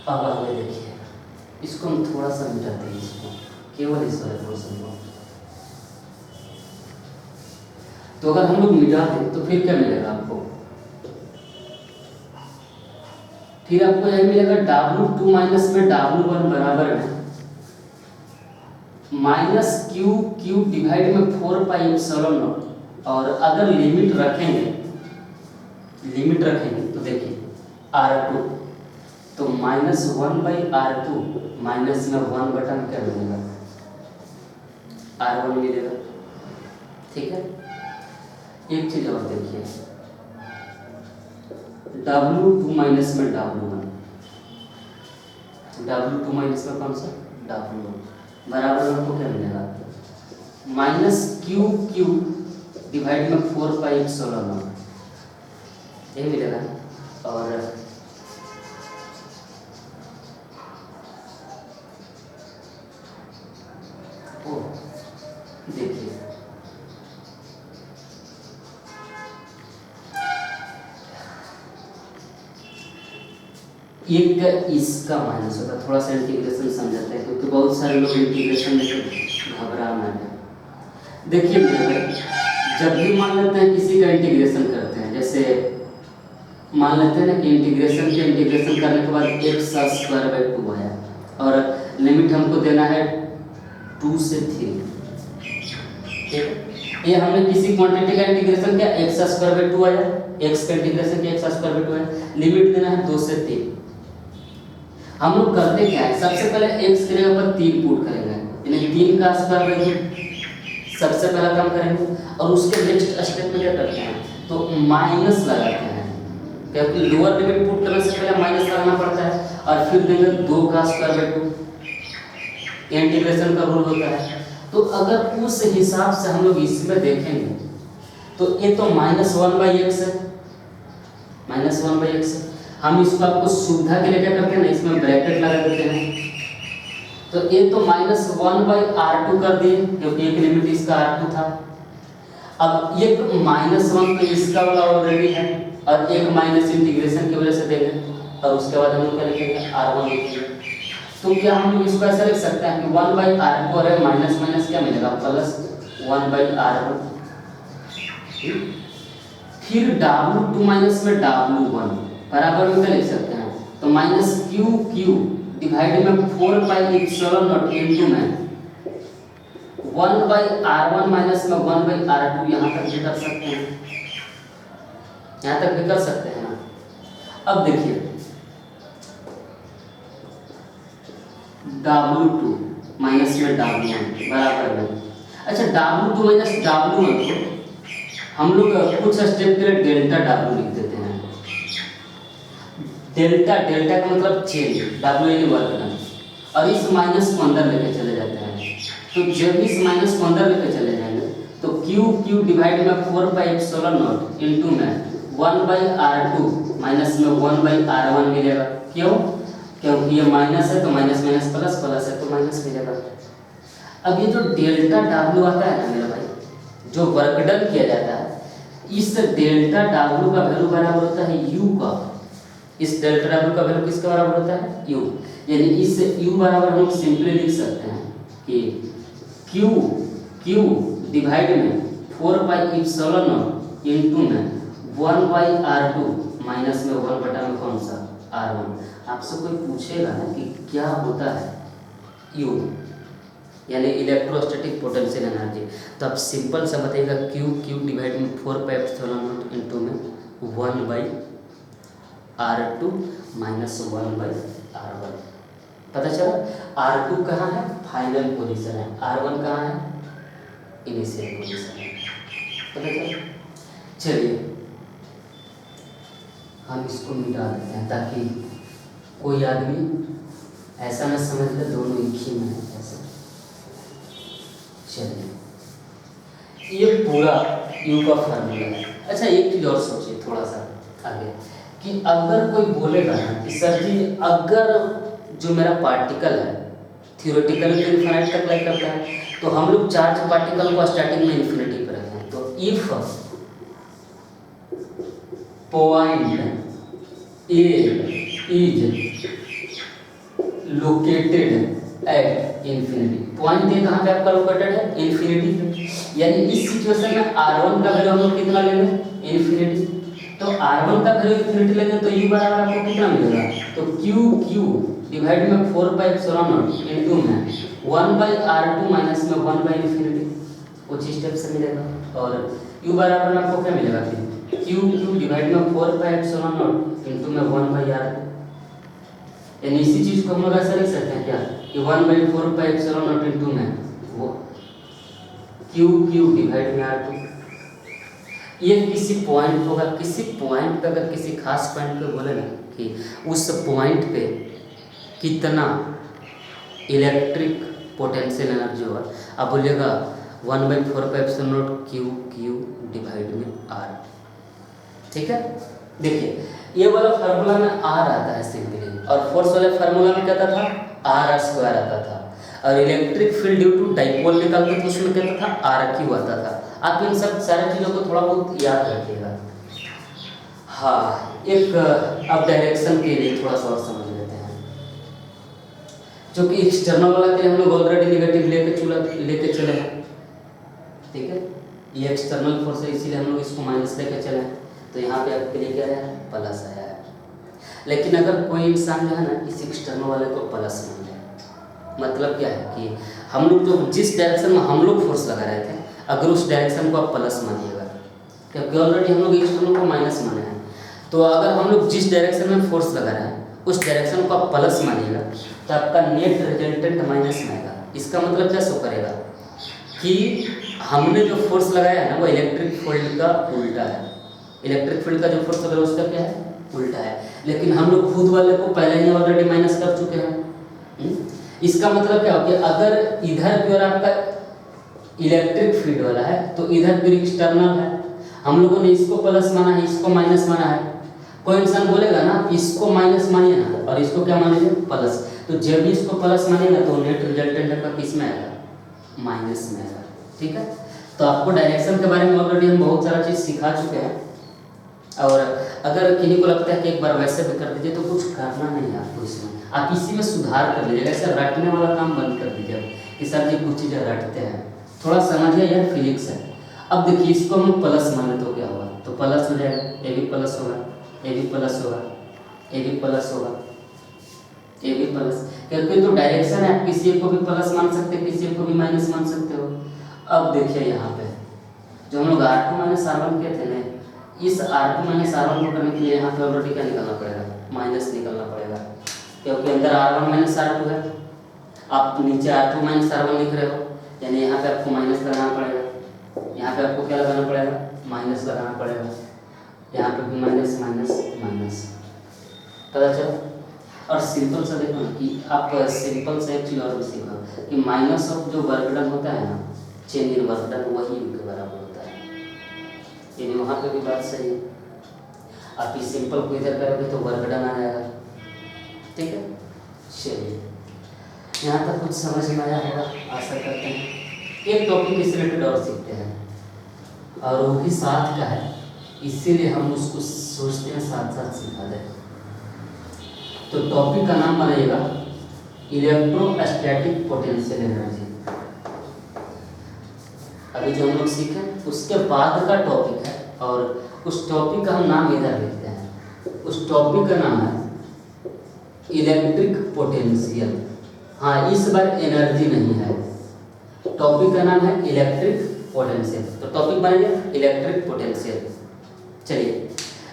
अब आगे देखिए, इसको हम थोड़ा सा मिटाते हैं, इसको केवल इस वाले पोर्शन को। तो अगर हम लोग मिटा दें तो फिर क्या मिलेगा आपको? फिर आपको यही मिलेगा W2 माइनस में W1 बराबर है माइनस क्यू क्यूब डिवाइड में 4 पाई इप्सिलॉन नॉट। और अगर लिमिट रखेंगे तो देखिए R2 तो -1/R2 माइनस में 1 बटा में क्या मिलेगा? R1 मिलेगा। ठीक है, एक चीज और देखिए, W2 माइनस में W1, W2 माइनस में कौन सा? W1 बराबर हमको क्या मिलेगा? माइनस क्यू क्यूब डिवाइड में 4 पाई इप्सिलॉन नॉट, ये मिलेगा। और देखिए एक इसका माइनस होगा। थोड़ा सा इंटीग्रेशन समझाते हैं क्योंकि बहुत सारे लोग इंटीग्रेशन में घबरा ना जाए। देखिए जब भी मान लेते हैं किसी का इंटीग्रेशन करते हैं, जैसे मान लेते हैं ना कि इंटीग्रेशन करने के बाद x²/2 आया और लिमिट हमको देना है 2 से 3। ठीक है, ये हमने किसी क्वांटिटी का इंटीग्रेशन किया, x²/2 आया, x का इंटीग्रेशन किया, x²/2 आया, लिमिट देना है 2 से 3। हम लोग करते क्या है, सबसे पहले x के जगह पर 3 पुट करेंगे, यानी 3 का स्क्वायर सबसे पहला काम करेंगे। और उसके नेक्स्ट स्टेप में क्या करते हैं, तो माइनस लगाते हैं, क्योंकि लोअर लिमिट पुट करने से पहले माइनस लगाना पड़ता है। और फिर देंगे 2 का स्क्वायर/2, इंटीग्रेशन का रूल होता है। तो अगर उस हिसाब से हम लोग इसमें देखेंगे तो ये तो -1/x है, -1/x है। हम इसको आपको सुविधा के लिए क्या करते हैं ना, इसमें ब्रैकेट लगा देते हैं। तो ये तो -1/R2 कर दिए क्योंकि एक लिमिट इसका R2 था। अब ये तो -1 तो इसका वाला ऑलरेडी है और एक माइनस इंटीग्रेशन की वजह से देंगे और उसके बाद हम लोग क्या लिखेंगे R1 लिखेंगे। तो क्या हम लोग इसको ऐसा लिख सकते हैं कि 1/R2 और माइनस माइनस क्या मिलेगा प्लस 1/R1। फिर W2 माइनस में W1 बराबर में क्या लिख सकते हैं, तो माइनस क्यू क्यू डिवाइड में 4 पाई इप्सिलॉन नॉट इनटू में 1/R1 माइनस में 1/R2। यहाँ तक भी कर सकते हैं, यहाँ तक भी कर सकते हैं ना। अब देखिए W2 माइनस में W1 बराबर में, अच्छा W2 माइनस W1 को हम लोग कुछ स्टेप के लिए डेल्टा W लिख देते हैं। डेल्टा का मतलब चेंज, W यानी वर्ग, और इस माइनस को अंदर लेके चले जाते हैं। तो जब इस माइनस को अंदर लेके चले जाएंगे तो क्यू डिवाइड में 4 पाई इप्सिलॉन नॉट इनटू में 1/R2 माइनस में 1/R1 मिलेगा। क्यों? क्योंकि ये माइनस है तो माइनस माइनस प्लस, प्लस है तो माइनस मिलेगा। अब ये जो डेल्टा W आता है ना मेरा भाई, जो वर्क डन किया जाता है, इस डेल्टा W का वैल्यू बराबर होता है U का। इस डेल्टा W का वैल्यू किसका बराबर होता है? U। यानी इस U बराबर हम सिंपली लिख सकते हैं कि Q डिवाइड में 4 पाई इप्सिलॉन नॉट इनटू में 1/R2 माइनस में 1 बटा में कौन सा R1। आपसे कोई पूछेगा ना कि क्या होता है U, यानी इलेक्ट्रोस्टैटिक पोटेंशियल एनर्जी, तो आप सिंपल सा बताइएगा Q डिवाइड में 4 पाई इप्सिलॉन नॉट इनटू में 1/R2 माइनस 1/R1। पता चला? R2 कहाँ है? फाइनल पोजीशन है। R1 कहाँ है? इनिशियल पोजीशन है। पता चला? चलिए हम इसको मिटा देते हैं ताकि कोई आदमी ऐसा ना समझ ले दोनों एक ही में है ऐसा। चलिए ये पूरा U का फार्मूला है। अच्छा एक चीज़ और सोचिए थोड़ा सा आगे, कि अगर कोई बोलेगा ना कि सर जी अगर जो मेरा पार्टिकल है थियोरेटिकली तो इन्फिनिटी तक लाइक करता है, तो हम लोग चार्ज पार्टिकल को स्टार्टिंग में इन्फिनिटी पर रखते हैं, तो if point A is located at infinity, point A कहाँ पे आपका लोकेटेड है? इन्फिनिटी पे। यानी इस सिचुएशन में R1 का वैल्यू हम लोग कितना लेंगे? इन्फिनिटी। तो R1 का वैल्यू इन्फिनिटी लेंगे तो U बराबर आपको कितना मिलेगा? तो Q डिवाइड में 4/ε0 इनटू में 1/R2 माइनस में 1/इन्फिनिटी, कुछ स्टेप से मिलेगा। और U बराबर में आपको क्या मिलेगा फिर? Q डिवाइड में 4/ε0 इनटू में 1/R2। यानी इसी चीज को हम लोग ऐसा लिख सकते हैं क्या कि 1/4/ε0 इनटू में वो Q डिवाइड में R2। ये किसी पॉइंट होगा, किसी पॉइंट पे अगर किसी खास पॉइंट पे बोले ना कि उस पॉइंट पे कितना इलेक्ट्रिक पोटेंशियल एनर्जी होगा, आप बोलिएगा 1/4/ε0 Q डिवाइड में R। ठीक है, देखिए ये वाला फार्मूला में R आता है सिंपली, और फोर्स वाले फार्मूला में क्या था? R² आता था। और electric field due to dipole निकालते तो उसमें क्या था? RQ आता था। आप इन सब सारी चीज़ों को थोड़ा बहुत याद रखिएगा। हाँ एक अब डायरेक्शन के लिए थोड़ा सा और समझ लेते हैं, जो कि एक्सटर्नल वाला के लिए हम लोग ऑलरेडी नेगेटिव लेके चले हैं। ठीक है, ये एक्सटर्नल फोर्स है इसीलिए हम लोग इसको माइनस लेके चले हैं, तो यहाँ पे आपके लिए क्या है? प्लस आया है। लेकिन अगर कोई इंसान जो है ना इस एक्सटर्नल वाले को प्लस मान ले, मतलब क्या है कि हम लोग जो जिस डायरेक्शन में हम लोग फोर्स लगा रहे थे, अगर उस डायरेक्शन को आप प्लस मानिएगा, क्योंकि ऑलरेडी हम लोग एक्सटर्नल को माइनस माने हैं, तो अगर हम लोग जिस डायरेक्शन में फोर्स लगा रहे हैं उस डायरेक्शन को आप प्लस मानिएगा तो आपका नेट रिजल्टेंट माइनस में आएगा। इसका मतलब क्या शो करेगा कि हमने जो फोर्स लगाया है ना वो इलेक्ट्रिक फील्ड का उल्टा है। इलेक्ट्रिक फील्ड का जो फोर्स लगा उसका क्या है? उल्टा है। लेकिन हम लोग खुद वाले को पहले ही ऑलरेडी माइनस कर चुके हैं। इसका मतलब क्या हो कि अगर इधर की ओर आपका इलेक्ट्रिक फील्ड वाला है तो इधर की एक्सटर्नल है, हम लोगों ने इसको प्लस माना है, इसको माइनस माना है। कोई इंसान बोलेगा ना इसको माइनस मानिए ना और इसको क्या मानेंगे? प्लस। तो जब भी इसको प्लस मानेगा तो नेट रिजल्टेंट का किस में आएगा? माइनस में आएगा। ठीक है, तो आपको डायरेक्शन के बारे में ऑलरेडी हम बहुत सारा चीज़ सिखा चुके हैं, और अगर किन्हीं को लगता है कि एक बार वैसे भी कर दीजिए तो कुछ करना नहीं है आपको इसमें, आप इसी में सुधार कर लीजिएगा। ऐसा रटने वाला काम बंद कर दीजिए कि सर जी कुछ चीज़ें रटते हैं, थोड़ा समझिए यार, फिजिक्स है। अब देखिए इसको हम प्लस माने तो क्या होगा? तो प्लस हो जाएगा, ए भी प्लस होगा, ए भी प्लस होगा, ए भी प्लस होगा, ए भी प्लस, क्योंकि तो डायरेक्शन है, आप किसी को भी प्लस मान सकते हैं, किसी को भी माइनस मान सकते हो। अब देखिए यहाँ पे जो हम लोग R2 माइनस R1 के थे ना, इस R2 माइनस R1 को करने के लिए यहाँ पे ऑलरेडी क्या निकालना पड़ेगा? माइनस निकालना पड़ेगा, क्योंकि अंदर R1 माइनस R2 है, आप नीचे R2 माइनस R1 लिख रहे हो, यानी यहाँ पे आपको माइनस लगाना पड़ेगा, यहाँ पे आपको क्या लगाना पड़ेगा? माइनस लगाना पड़ेगा, यहाँ पे भी माइनस माइनस माइनस, पता चला। और सिंपल सा देखो ना कि आप सिंपल से एक चीज़ और भी सीखो कि माइनस ऑफ जो वर्क डन होता है ना, चेंज इन वर्क डन, वही U के बराबर होता है। यानी वहाँ पे भी बात सही है, आप इस सिंपल को इधर करोगे तो वर्क डन आ जाएगा। ठीक है, चलिए यहाँ तक कुछ समझ में आया होगा, आशा करते हैं। एक टॉपिक इस रिलेटेड और सीखते हैं, और वो भी साथ का है, इसीलिए हम उसको सोचते हैं साथ साथ सिखा दें। तो टॉपिक का नाम बनेगा इलेक्ट्रोस्टैटिक पोटेंशियल एनर्जी। अभी जो हम लोग सीखे उसके बाद का टॉपिक है, और उस टॉपिक का हम नाम इधर लिखते हैं। उस टॉपिक का नाम है इलेक्ट्रिक पोटेंशियल। हाँ, इस बार एनर्जी नहीं है, टॉपिक का नाम है इलेक्ट्रिक पोटेंशियल। तो टॉपिक बनेगा इलेक्ट्रिक पोटेंशियल। चलिए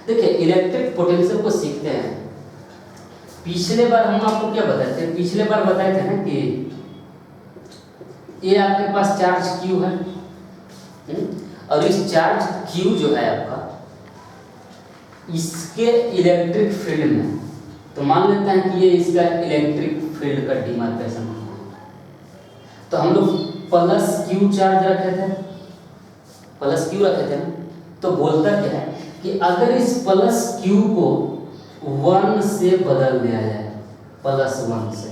देखिए इलेक्ट्रिक पोटेंशियल को सीखते हैं। पिछले बार हम आपको क्या बताए थे? पिछले बार बताए थे ना कि ये आपके पास चार्ज Q है, और इस चार्ज Q जो है आपका, इसके इलेक्ट्रिक फील्ड में, तो मान लेते हैं कि ये इसका इलेक्ट्रिक फील्ड का डिमार्केशन होना है। तो हम लोग प्लस क्यू चार्ज रखे थे, प्लस क्यू रखे थे ना, तो बोलता क्या है कि अगर इस प्लस क्यू को 1 से बदल दिया जाए, प्लस 1 से,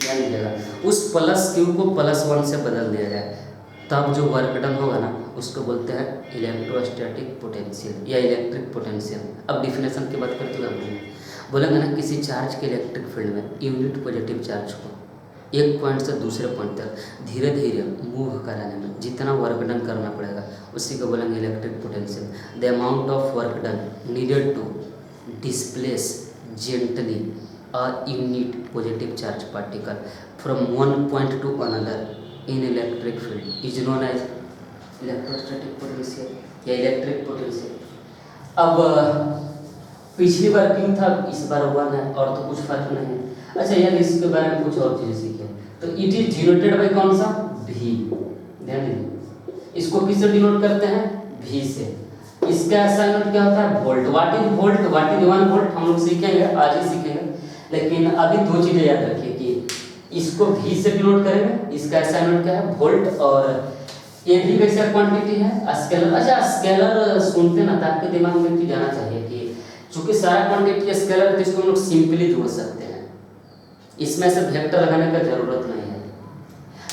यानी क्या, उस प्लस क्यू को प्लस 1 से बदल दिया जाए, तब जो वर्क डन होगा ना उसको बोलते हैं इलेक्ट्रोस्टैटिक पोटेंशियल या इलेक्ट्रिक पोटेंशियल। अब डिफिनेशन की बात करते हुए हम बोलेंगे ना, किसी चार्ज के इलेक्ट्रिक फील्ड में यूनिट पॉजिटिव चार्ज को एक पॉइंट से दूसरे पॉइंट तक धीरे धीरे मूव कराने में जितना वर्क डन करना पड़ेगा उसी को बोलेंगे electric potential. The amount of work done needed to displace gently a unit positive charge particle from one point to another in electric field is known as electrostatic potential या electric potential. अब पिछली बार क्यों था, इस बार 1 है और तो कुछ फर्क नहीं है। अच्छा यार, इसके बारे में कुछ और चीज़ें सीखें। तो इट इज डिनोटेड बाय कौन सा, भी, ध्यान दीजिए। इसको किससे डिनोट करते हैं, भी से। इसका असाइनमेंट क्या होता है, volt. What is volt, what is 1 volt हम लोग सीखेंगे, आज ही सीखेंगे। लेकिन अभी 2 चीज़ें याद रखिए कि इसको भी से डिनोट करेंगे, इसका असाइनमेंट क्या है, वोल्ट, और ये भी कैसा क्वांटिटी है, स्केलर। अच्छा, स्केलर सुनते ना तो आपके दिमाग में भी जाना चाहिए कि चूंकि सारा क्वांटिटी स्केलर है तो इसको हम लोग सिंपली जोड़ सकते हैं, इसमें से वेक्टर लगाने का जरूरत नहीं है।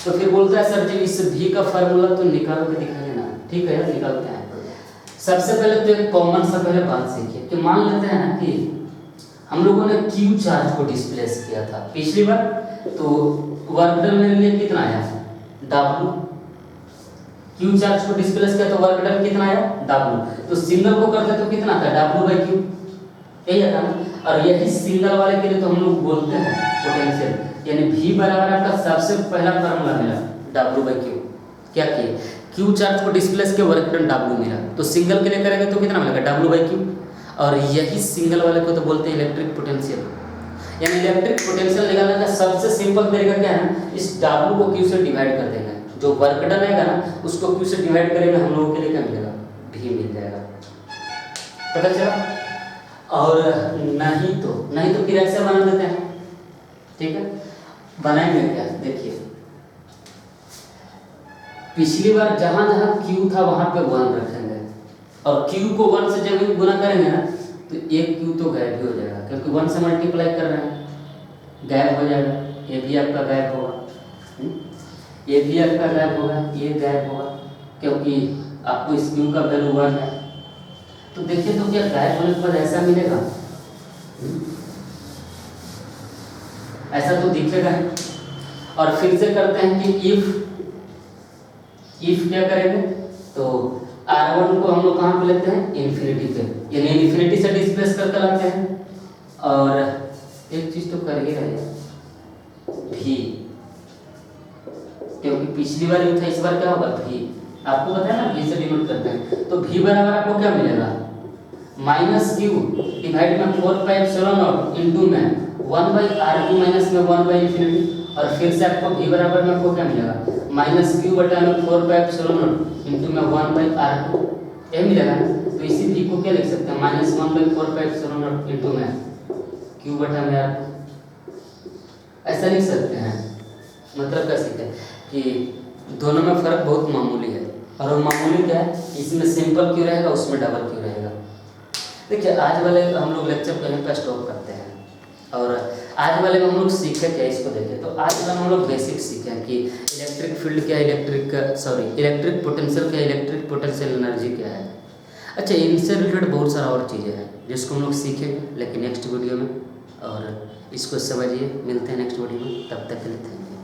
तो फिर बोलता है सर जी इस भी का फार्मूला तो निकाल के दिखाइए ना। ठीक है यार, निकालते हैं। सबसे पहले तो एक कॉमन सा पहले बात सीखिए कि मान लेते हैं ना कि हम लोगों ने क्यू चार्ज को डिस्प्लेस किया था पिछली बार, तो वर्क डन मेरे लिए कितना आया, W। क्यू चार्ज को डिस्प्लेस किया तो वर्क डन कितना आया, W। तो सिंगल को करते तो कितना था, W/Q, यही आता ना। और यही सिंगल वाले के लिए तो हम लोग बोलते हैं पोटेंशियल, यानी V बराबर आपका सबसे पहला फार्मूला मिला W/Q। क्या किए, क्यू चार्ज को डिस्प्लेस के वर्क डन W मिला, तो सिंगल के लिए करेंगे तो कितना मिलेगा, W/Q। और यही सिंगल वाले को तो बोलते हैं इलेक्ट्रिक पोटेंशियल। यानी इलेक्ट्रिक पोटेंशियल निकालने का सबसे सिंपल तरीका क्या है, इस W को Q से डिवाइड कर देंगे। जो वर्क डन आएगा ना उसको Q से डिवाइड करेंगे, हम लोगों के लिए क्या मिलेगा, V मिल जाएगा। पता चला। और नहीं तो फिर ऐसे बना देते हैं। ठीक है, बनाएंगे क्या, देखिए पिछली बार जहां जहां Q था वहां पे 1 रखेंगे, और Q को 1 से जब गुना करेंगे ना तो एक Q तो गायब भी हो जाएगा, क्योंकि 1 से मल्टीप्लाई कर रहे हैं, गायब हो जाएगा। ये भी आपका गायब होगा, ये भी आपका गायब होगा, ये गायब होगा, क्योंकि आपको इस Q का वैल्यू 1 है। तो देखिए तो क्या गायब होने के बाद ऐसा मिलेगा, ऐसा तो दिखेगा। और फिर से करते हैं कि इफ क्या करेंगे, तो R1 को हम लोग कहाँ पे लेते हैं, इन्फिनिटी पे, यानी इन्फिनिटी से डिस्प्लेस करके लाते हैं। और एक चीज तो कर ही रहे हैं, भी, क्योंकि पिछली बार भी था, इस बार क्या होगा, भी। आपको पता है ना भी से डिनोट करते हैं, तो भी बराबर आपको क्या मिलेगा, -Q डिवाइड में 4πε0 इंटू में 1/R2 माइनस में 1/∞। और फिर से आपको भी बराबर में आपको क्या मिलेगा, -Q बटा में 4πε0 इंटू में 1/R2, ये मिलेगा। तो इसी भी को क्या लिख सकते हैं, -1/4πε0 इंटू में Q बटा में R2, ऐसा लिख सकते हैं। मतलब कैसे है कि दोनों में फर्क बहुत मामूली है, और वो मामूली क्या है, इसमें सिंपल क्यों रहेगा, उसमें डबल क्यों रहेगा। देखिए आज वाले हम लोग लेक्चर कहीं पर स्टॉप करते हैं, और आज वाले में हम लोग सीखे क्या, इसको देखें। तो आज वाले हम लोग बेसिक सीखे कि इलेक्ट्रिक फील्ड क्या, इलेक्ट्रिक पोटेंशियल क्या, इलेक्ट्रिक पोटेंशियल एनर्जी क्या है। अच्छा, इनसे रिलेटेड बहुत सारा और चीज़ें हैं जिसको हम लोग सीखेंगे, लेकिन नेक्स्ट वीडियो में। और इसको समझिए, मिलते हैं नेक्स्ट वीडियो में, तब तक के लिए थैंक यू।